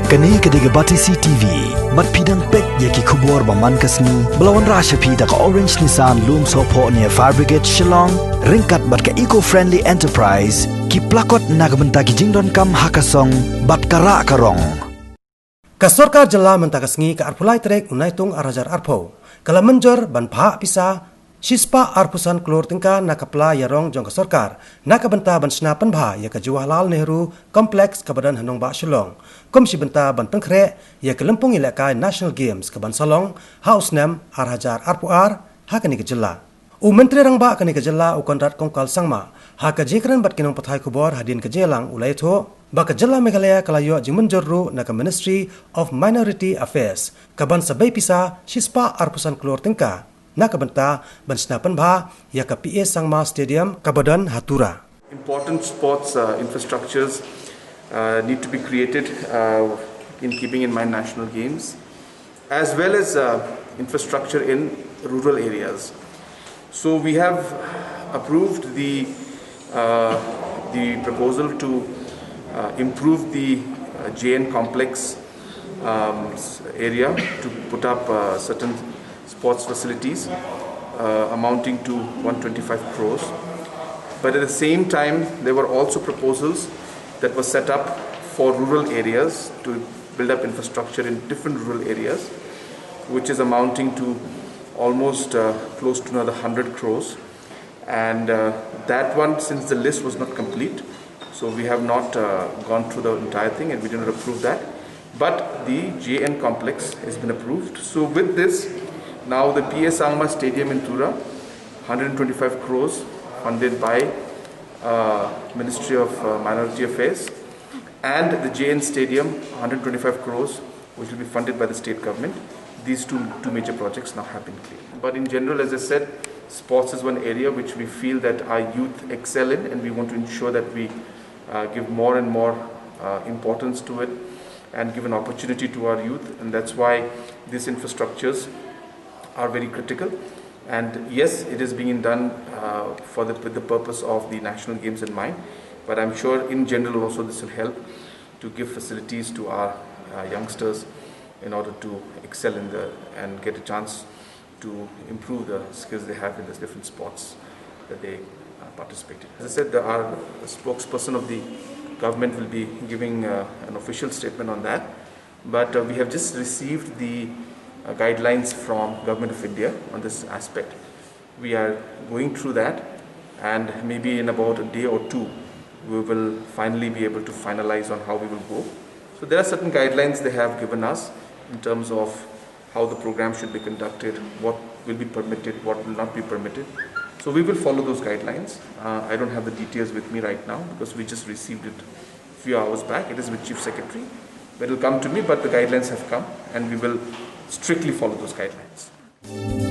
Kani kediga Batisi TV, mat pidang pek yaki kubur baman kasni, belawan rasha pida ka Orange Nissan loom sopo near Fire Brigade Shillong, ringkat bat ka eco-friendly enterprise, ki plakot nagbenta ki jingdon kam hakasong, bat kara karong. Ka Sorkar Jylla mentakasngi ka arpulai trek unaitung arajar arpo, kala Mynjur ban pha pisa, Shispa arpusan Klur tingka nakapla yarong jong ka Sorkar, nakabenta ban sna Pynbna ya ka Jawaharlal Nehru Kompleks ka badan hanong ba Shillong, komsi benta ban pengkre ya ka lempung ilakai National Games ka ban Salong, House Nem arhajar arpuar hakani ka Jylla. U menteri rang ba kani ka Jylla u kontrat kongkal sangma, ha ka jikran bat kinong pathai kubor hadin ka Jelang ulai tho, ba ka Jylla Meghalaya kalayo jing Mynjur ru na ka Ministry of Minority Affairs, ka ban sabai pisa Shispa arpusan Klur tingka, nakabenta ban sna Pynbna ya ka PA Sangma Stadium kabadan Hatura. Important sports infrastructures need to be created in keeping in mind national games, as well as infrastructure in rural areas. So we have approved the proposal to improve the JN complex area to put up certain sports facilities amounting to 125 crores. But at the same time, there were also proposals that were set up for rural areas to build up infrastructure in different rural areas, which is amounting to almost close to another 100 crores. And that one, since the list was not complete, so we have not gone through the entire thing and we did not approve that. But the JN complex has been approved. So with this, now the PA Sangma Stadium in Tura, 125 crores funded by Ministry of Minority Affairs, and the JN Stadium, 125 crores, which will be funded by the state government. These two major projects now have been cleared. But in general, as I said, sports is one area which we feel that our youth excel in, and we want to ensure that we give more and more importance to it and give an opportunity to our youth, and that's why these infrastructures are very critical. And yes, it is being done with the purpose of the national games in mind, but I'm sure in general also this will help to give facilities to our youngsters in order to excel and get a chance to improve the skills they have in the different sports that they participate in. As I said, our spokesperson of the government will be giving an official statement on that, but we have just received the guidelines from Government of India on this aspect. We are going through that, and maybe in about a day or two we will finally be able to finalize on how we will go. So there are certain guidelines they have given us in terms of how the program should be conducted, what will be permitted, what will not be permitted. So we will follow those guidelines. I don't have the details with me right now because we just received it a few hours back. It is with Chief Secretary, but it will come to me, but the guidelines have come and we will strictly follow those guidelines.